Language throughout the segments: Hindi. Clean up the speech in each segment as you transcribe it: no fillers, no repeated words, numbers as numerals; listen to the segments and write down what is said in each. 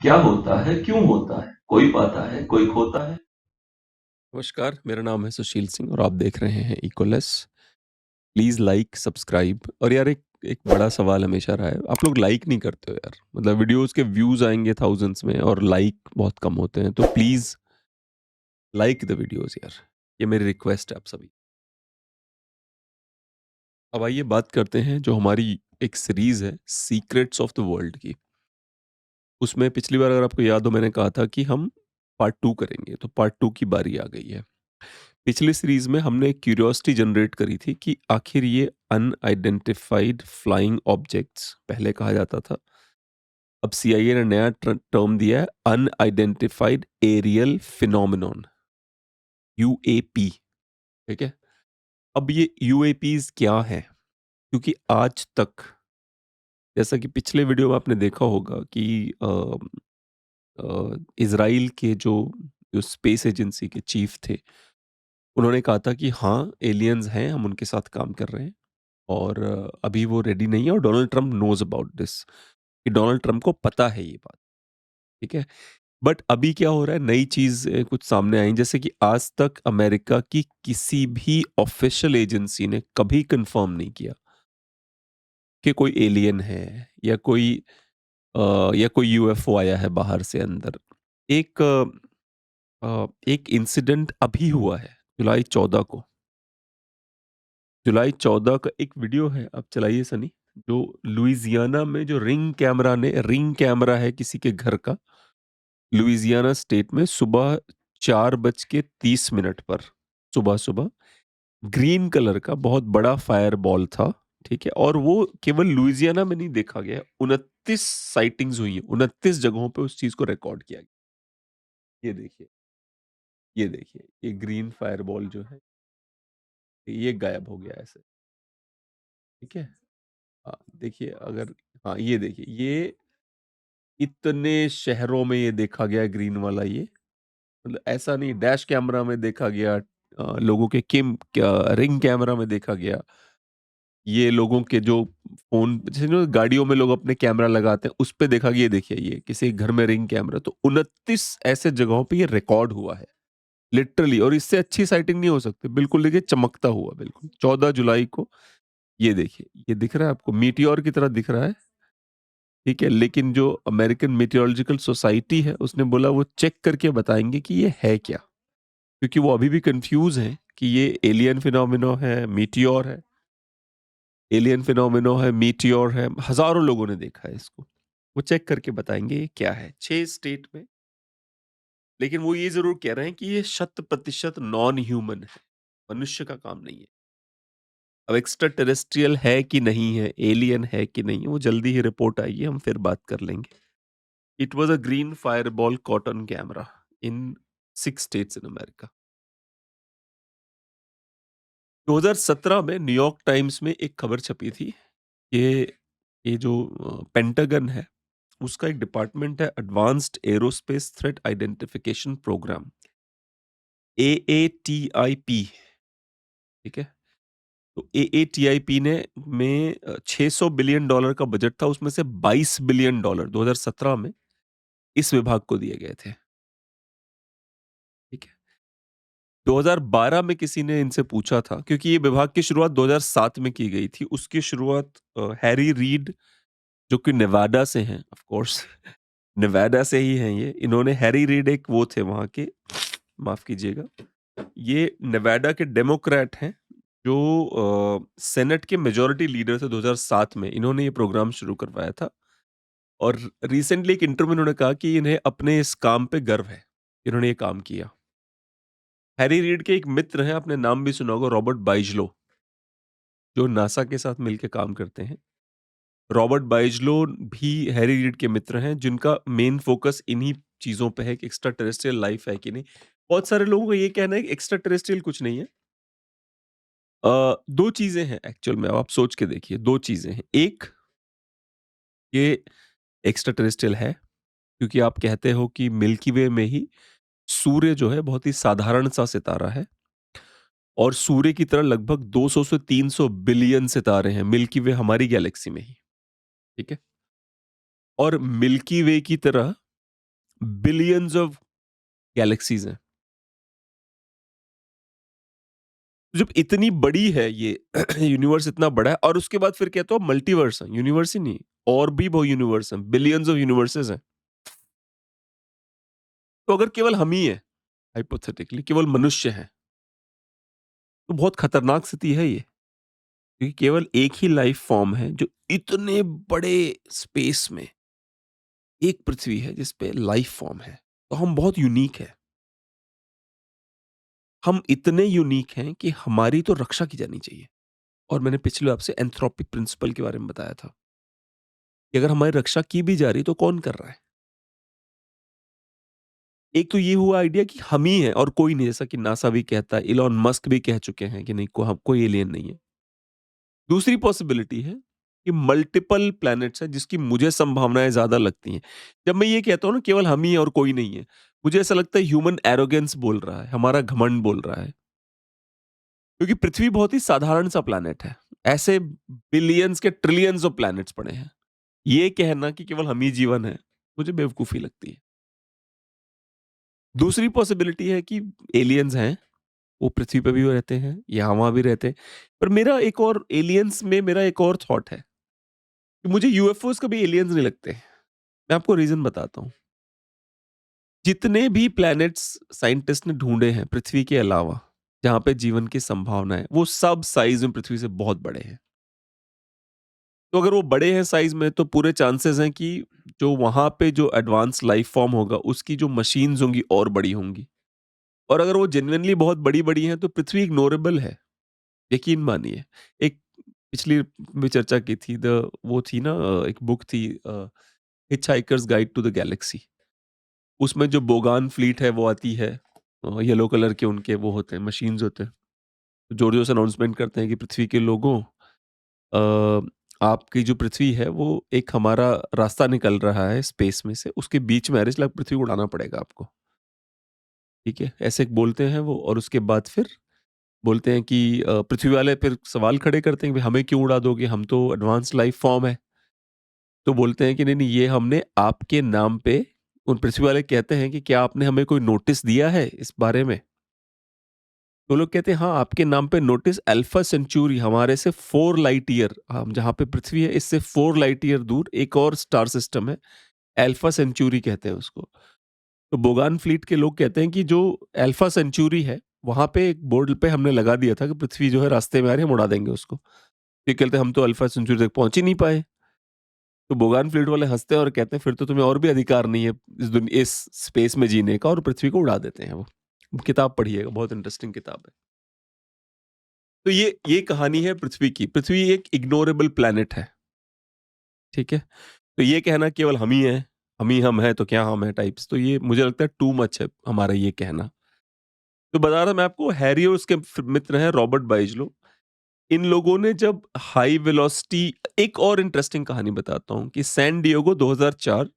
क्या होता है, क्यों होता है? कोई पाता है, कोई खोता है। नमस्कार, मेरा नाम है सुशील सिंह और आप देख रहे हैं इक्वलेस। प्लीज़ लाइक, सब्सक्राइब और यार एक बड़ा सवाल हमेशा रहा है, आप लोग लाइक नहीं करते हो यार। मतलब वीडियोज़ के व्यूज़ आएँगे थाउज़ेंड्स में और लाइक बहुत कम होते हैं, तो प्लीज़ लाइक द वीडियोज़ यार। ये मेरी रिक्वेस्ट है आप सभी। अब आइए बात करते हैं जो हमारी एक सीरीज़ है सीक्रेट्स ऑफ द वर्ल्ड की। उसमें पिछली बार अगर आपको याद हो मैंने कहा था कि हम पार्ट 2 करेंगे, तो पार्ट 2 की बारी आ गई है। पिछली सीरीज में हमने एक क्यूरियोसिटी जनरेट करी थी कि आखिर ये अनआइडेंटिफाइड फ्लाइंग ऑब्जेक्ट्स पहले कहा जाता था। अब सीआईए ने नया टर्म दिया है, अनआइडेंटिफाइड एरियल फिनोमिनॉन, यूएपी। ठीक है। अब ये यूएपीज क्या है? क्योंकि आज तक, जैसा कि पिछले वीडियो में आपने देखा होगा कि इजराइल के जो जो स्पेस एजेंसी के चीफ थे, उन्होंने कहा था कि हाँ एलियंस हैं, हम उनके साथ काम कर रहे हैं। और अभी वो रेडी नहीं है और Donald Trump knows about this, कि डोनाल्ड ट्रंप को पता है ये बात। ठीक है। बट अभी क्या हो रहा है, नई चीज कुछ सामने आई, जैसे कि आज तक अमेरिका की किसी भी ऑफिशियल एजेंसी ने कभी कंफर्म नहीं किया कि कोई एलियन है या कोई यूएफओ आया है बाहर से अंदर। एक एक इंसिडेंट अभी हुआ है जुलाई 14 का एक वीडियो है, आप चलाइए सनी। जो लुइजियाना में जो रिंग कैमरा है किसी के घर का, लुइजियाना स्टेट में सुबह 4:30 पर, सुबह सुबह ग्रीन कलर का बहुत बड़ा फायर बॉल था। ठीक है। और वो केवल लुइजियाना में नहीं देखा गया, 29 साइटिंग्स हुई है, 29 जगहों पे उस चीज को रिकॉर्ड किया गया। ये देखिए, ये देखिए, ये ग्रीन फायर बॉल जो है ये गायब हो गया ऐसे। ठीक है। हाँ देखिए, अगर, हाँ ये देखिए, ये इतने शहरों में ये देखा गया ग्रीन वाला, ये मतलब ऐसा नहीं डैश कैमरा में देखा गया, लोगों के रिंग कैमरा में देखा गया, ये लोगों के जो फोन, जैसे ना गाड़ियों में लोग अपने कैमरा लगाते हैं उस पे देखा गया। ये देखिए, ये किसी घर में रिंग कैमरा, तो 29 ऐसे जगहों पे ये रिकॉर्ड हुआ है लिटरली। और इससे अच्छी साइटिंग नहीं हो सकती। बिल्कुल देखिए, चमकता हुआ बिल्कुल 14 जुलाई को। ये देखिए, ये दिख रहा है आपको, मीटियोर की तरह दिख रहा है। ठीक है। लेकिन जो अमेरिकन मेटेरोलॉजिकल सोसाइटी है उसने बोला वो चेक करके बताएंगे कि ये है क्या, क्योंकि वो अभी भी कंफ्यूज हैं कि ये एलियन फिनोमिनो है, मीटियोर है। एलियन फिनोमिनो है, मीटियोर है, हजारों लोगों ने देखा है इसको। वो चेक करके बताएंगे ये क्या है, 6 स्टेट में। लेकिन वो ये जरूर कह रहे हैं कि ये 100% नॉन ह्यूमन है, मनुष्य का काम नहीं है। अब एक्स्ट्रा टेरेस्ट्रियल है कि नहीं है, एलियन है कि नहीं है, वो जल्दी ही रिपोर्ट आएगी, हम फिर बात कर लेंगे। It was a green fireball caught on camera in 6 states in America. 2017 में न्यूयॉर्क टाइम्स में एक खबर छपी थी कि ये जो पेंटागन है उसका एक डिपार्टमेंट है, advanced aerospace threat identification program, AATIP। ठीक है। तो AATIP ने में $600 बिलियन का बजट था, उसमें से $22 बिलियन 2017 में इस विभाग को दिए गए थे। ठीक है। 2012 में किसी ने इनसे पूछा था, क्योंकि ये विभाग की शुरुआत 2007 में की गई थी। उसकी शुरुआत हैरी रीड, जो कि नेवाडा से हैं, ऑफ कोर्स नेवाडा से ही हैं ये। इन्होंने, हैरी रीड एक वो थे वहाँ के, माफ कीजिएगा, ये नेवाडा के डेमोक्रेट हैं जो सेनेट के मेजॉरिटी लीडर थे 2007 में। इन्होंने ये प्रोग्राम शुरू करवाया था। और रिसेंटली एक इंटरव्यू में इन्होंने कहा कि इन्हें अपने इस काम पे गर्व है, इन्होंने ये काम किया। हैरी रीड के एक मित्र हैं, आपने नाम भी सुना होगा, रॉबर्ट बाइजलो, जो नासा के साथ मिलकर काम करते हैं। रॉबर्ट बाइजलो भी हैरी रीड के मित्र हैं, जिनका मेन फोकस इन्हीं चीजों पे है कि एक्स्ट्रा टेरेस्ट्रियल लाइफ है कि नहीं। बहुत सारे लोगों का ये कहना है कि एक्स्ट्रा टेरेस्ट्रियल कुछ नहीं है। दो चीजें हैं एक्चुअल में, अब आप सोच के देखिए, दो चीजें हैं। एक, ये एक्स्ट्रा टेरेस्ट्रियल है क्योंकि आप कहते हो कि मिल्की वे में ही सूर्य जो है बहुत ही साधारण सा सितारा है, और सूर्य की तरह लगभग 200 से 300 बिलियन सितारे हैं मिल्की वे हमारी गैलेक्सी में ही। ठीक है। और मिल्की वे की तरह बिलियंस ऑफ गैलेक्सीज हैं। जब इतनी बड़ी है ये यूनिवर्स इतना बड़ा है और उसके बाद फिर कहते हो मल्टीवर्स है, यूनिवर्स ही नहीं, और भी बहुत यूनिवर्स हैं, बिलियंस ऑफ यूनिवर्सेस हैं। तो अगर केवल हम ही हैं, हाइपोथेटिकली केवल मनुष्य हैं, तो बहुत खतरनाक स्थिति है ये, क्योंकि केवल एक ही लाइफ फॉर्म है जो इतने बड़े स्पेस में एक पृथ्वी है जिस पे लाइफ फॉर्म है। तो हम बहुत यूनिक है। हम इतने यूनिक हैं कि हमारी तो रक्षा की जानी चाहिए। और मैंने पिछले आपसे एंथ्रोपिक प्रिंसिपल के बारे में बताया था कि अगर हमारी रक्षा की भी जा रही तो कौन कर रहा है। एक तो ये हुआ आइडिया कि हम ही हैं और कोई नहीं, जैसा कि नासा भी कहता है, इलॉन मस्क भी कह चुके हैं कि नहीं, कोई एलियन नहीं है। दूसरी पॉसिबिलिटी है कि मल्टीपल प्लैनेट्स हैं, जिसकी मुझे संभावनाएं ज्यादा लगती हैं। जब मैं ये कहता हूं ना केवल हम ही हैं और कोई नहीं है, मुझे ऐसा लगता है ह्यूमन एरोगेंस बोल रहा है, हमारा घमंड बोल रहा है। क्योंकि पृथ्वी बहुत ही साधारण सा प्लैनेट है। ऐसे बिलियंस के ट्रिलियंस ऑफ प्लैनेट्स पड़े हैं। ये कहना कि केवल हम ही जीवन है, मुझे बेवकूफी लगती है। दूसरी पॉसिबिलिटी है कि एलियंस हैं, वो पृथ्वी पे भी वो रहते हैं, यहाँ वहाँ भी रहते हैं। पर मेरा एक और एलियंस में मेरा एक और थॉट है कि मुझे यूएफओस कभी एलियंस नहीं लगते। मैं आपको रीजन बताता हूँ। जितने भी प्लैनेट्स साइंटिस्ट ने ढूंढे हैं पृथ्वी के अलावा, जहाँ पे जीवन की संभावना है, वो सब साइज में पृथ्वी से बहुत बड़े हैं। तो अगर वो बड़े हैं साइज में, तो पूरे चांसेस हैं कि जो वहाँ पे जो एडवांस लाइफ फॉर्म होगा, उसकी जो मशीन्स होंगी और बड़ी होंगी। और अगर वो जेन्युइनली बहुत बड़ी-बड़ी हैं, तो पृथ्वी इग्नोरेबल है, यकीन मानिए। एक पिछली में चर्चा की थी, वो थी ना, एक बुक थी, hitchhiker's guide to the galaxy. उसमें जो बोगान फ्लीट है वो आती है, येलो कलर के उनके वो होते हैं, मशीन्स होते हैं। जोर-जोर से अनाउंसमेंट करते हैं कि पृथ्वी के लोगों, अ, आपकी जो पृथ्वी है वो एक हमारा रास्ता निकल रहा है स्पेस में से, उसके बीच में है, पृथ्वी को उड़ाना पड़ेगा आपको। ठीक है? ऐसे बोलते हैं वो, और उसके बाद फिर बोलते हैं कि पृथ्वी वाले फिर सवाल खड़े करते हैं कि हमें क्यों उड़ा दोगे? हम तो एडवांस लाइफ फॉर्म है। तो बोलते हैं कि नहीं, नहीं, ये हमने आपके नाम पे, उन पृथ्वी वाले कहते हैं कि क्या आपने हमें कोई नोटिस दिया है इस बारे में? तो लोग कहते हैं हाँ, आपके नाम पे नोटिस अल्फा सेंचुरी, हमारे से 4 लाइट ईयर, हम जहाँ पे पृथ्वी है इससे 4 लाइट ईयर दूर एक और स्टार सिस्टम है, अल्फा सेंचुरी कहते हैं उसको। तो बोगान फ्लीट के लोग कहते हैं कि जो अल्फा सेंचुरी है, वहाँ पे एक बोर्ड पे हमने लगा दिया था कि पृथ्वी जो है रास्ते में आ रही है, हम उड़ा देंगे उसको। ये कहते हैं हम तो अल्फा सेंचुरी तक पहुँच ही नहीं पाए। तो बोगान फ्लीट वाले हँसते हैं और कहते हैं फिर तो तुम्हें और भी अधिकार नहीं है इस स्पेस में जीने का, और पृथ्वी को उड़ा देते हैं वो। किताब पढ़िएगा, बहुत इंटरेस्टिंग किताब है। तो ये कहानी है पृथ्वी की। पृथ्वी एक इग्नोरेबल प्लैनेट है, ठीक है? तो ये कहना केवल हम ही हैं, हम ही हम हैं तो क्या हम हैं टाइप्स, तो ये मुझे लगता है टू मच है हमारा ये कहना। तो बता रहा मैं आपको, हैरी और उसके मित्र हैं रॉबर्ट बाइजलो। इन लोगों ने जब हाई वेलोसिटी, एक और इंटरेस्टिंग कहानी बताता हूँ कि सैन डिएगो 2004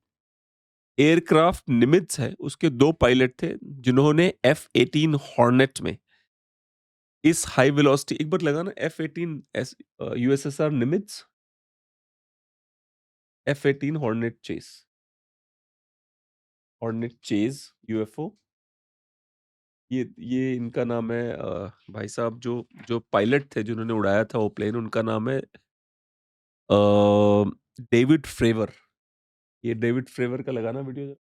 एयरक्राफ्ट निमित्ज है, उसके 2 पायलट थे जिन्होंने F-18 हॉर्नेट में इस हाई वेलोसिटी, एक बार लगाना F-18 USSR निमित्ज, F-18 hornet chase UFO. ये इनका नाम है, भाई साहब जो जो पायलट थे जिन्होंने उड़ाया था वो प्लेन, उनका नाम है अ, डेविड फ्रेवर। ये डेविड फ्रेवर का लगाना वीडियो जरा।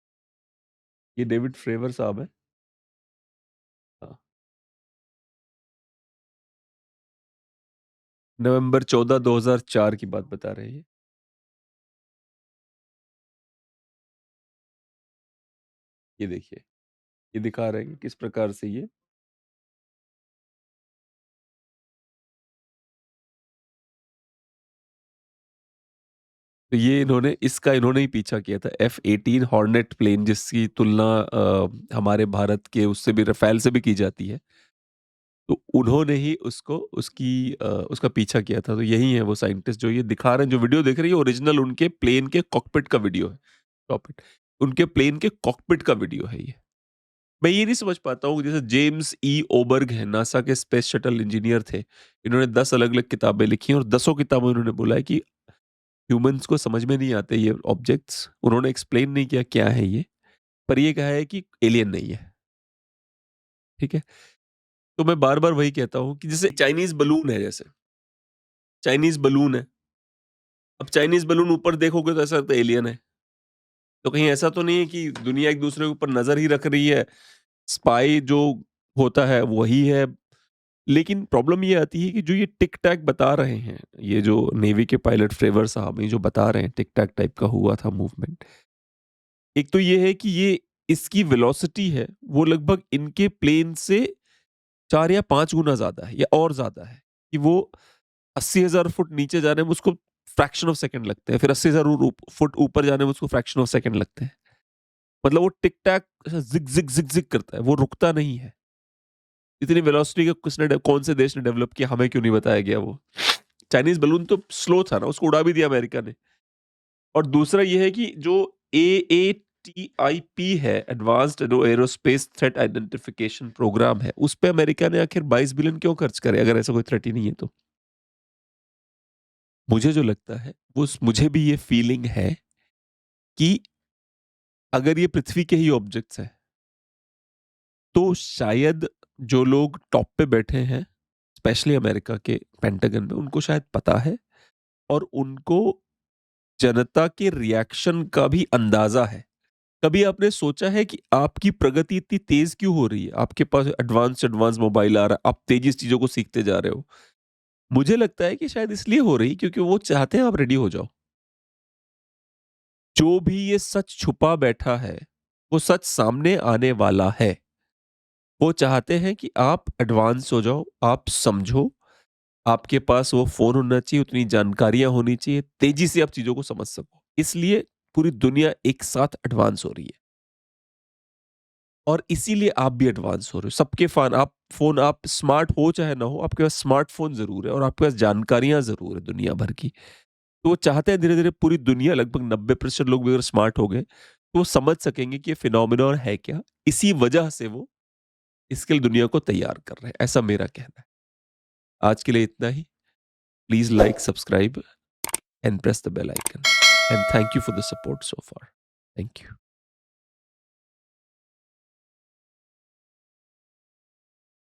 ये डेविड फ्रेवर साहब है। हाँ, नवंबर 14 2004 की बात बता रहे हैं। ये देखिए, ये दिखा रहे हैं कि किस प्रकार से ये, तो ये इन्होंने ही पीछा किया था, F-18 हॉर्नेट प्लेन, जिसकी तुलना हमारे भारत के उससे भी, रफाल से भी की जाती है। तो उन्होंने ही उसका पीछा किया था। तो यही है वो साइंटिस्ट जो ये दिखा रहे हैं, जो वीडियो देख रही है ओरिजिनल उनके प्लेन के कॉकपिट का वीडियो है। कॉकपिट, उनके प्लेन के कॉकपिट का वीडियो है ये। मैं ये नहीं समझ पाता हूँ, जैसे जेम्स ई ओबर्ग हैं, नासा के स्पेस शटल इंजीनियर थे। इन्होंने 10 अलग-अलग किताबें लिखी हैं और दसों किताबों में इन्होंने बोला है कि ह्यूमन्स को समझ में नहीं आते ये ऑब्जेक्ट्स। उन्होंने एक्सप्लेन नहीं किया क्या है ये। पर ये कहा है कि एलियन नहीं है। ठीक है? तो मैं बार-बार वही कहता हूँ कि जैसे चाइनीज़ बलून है जैसे, चाइनीज़ बलून है। अब चाइनीज़ बलून ऊपर देखोगे तो ऐसा लगता है एलियन है। तो कहीं ऐसा तो नहीं है कि दुनिया एक-दूसरे के ऊपर नज़र ही रख रही है, स्पाई जो होता है वही है। लेकिन प्रॉब्लम ये आती है कि जो ये टिक-टैक बता रहे हैं, ये जो नेवी के पायलट फ्रेवर साहब ये जो बता रहे हैं टिक-टैक टाइप का हुआ था मूवमेंट। एक तो ये है कि ये इसकी वेलोसिटी है, वो लगभग इनके प्लेन से 4 या 5 गुना ज़्यादा है या और ज़्यादा है, कि वो 80,000 फुट नीचे जाने में उसको फ्रैक्शन ऑफ सेकंड लगते हैं, फिर 80,000 फुट ऊपर जाने में उसको फ्रैक्शन ऑफ सेकंड लगते हैं। मतलब वो टिक-टैक ऐसा ज़िग-ज़िग करता है, वो रुकता नहीं है। इतनी वेलोसिटी का कौन से देश ने डेवलप किया, हमें क्यों नहीं बताया गया वो? चाइनीज़ बलून तो स्लो था ना, उसको उड़ा भी दिया अमेरिका ने। और दूसरा ये है कि जो एएटीआईपी है, advanced aerospace threat identification program है, उस पे अमेरिका ने आखिर 22 बिलियन क्यों खर्च करे अगर ऐसा कोई थ्रेट ही नहीं है तो? मुझे जो लगता है, मुझे भी ये फीलिंग है कि अगर ये पृथ्वी के ही ऑब्जेक्ट्स हैं, तो शायद जो लोग टॉप पे बैठे हैं, स्पेशली अमेरिका के पेंटागन में, उनको शायद पता है और उनको जनता के रिएक्शन का भी अंदाजा है। कभी आपने सोचा है कि आपकी प्रगति इतनी तेज क्यों हो रही है? आपके पास एडवांस एडवांस मोबाइल आ रहा है, आप तेजी से चीज़ों को सीखते जा रहे हो। मुझे लगता है कि शायद इसलिए हो रही है क्योंकि वो चाहते हैं आप रेडी हो जाओ। जो भी ये सच छुपा बैठा है, वो सच सामने आने वाला है। वो चाहते हैं कि आप एडवांस हो जाओ, आप समझो, आपके पास वो फ़ोन होना चाहिए, उतनी जानकारियाँ होनी चाहिए, तेज़ी से आप चीज़ों को समझ सको। इसलिए पूरी दुनिया एक साथ एडवांस हो रही है और इसीलिए आप भी एडवांस हो रहे हो। सबके आप स्मार्ट हो चाहे ना हो, आपके पास स्मार्टफ़ोन ज़रूर है और आपके पास जानकारियाँ ज़रूर है दुनिया भर की। तो वो चाहते हैं धीरे-धीरे पूरी दुनिया लगभग 90% लोग भी अगर स्मार्ट हो गए, तो वो समझ सकेंगे कि ये फिनोमिनॉन है क्या। इसी वजह से वो इसके लिए दुनिया को तैयार कर रहे हैं, ऐसा मेरा कहना है। आज के लिए इतना ही। Please like, subscribe and press the bell icon. And thank you for the support so far. Thank you.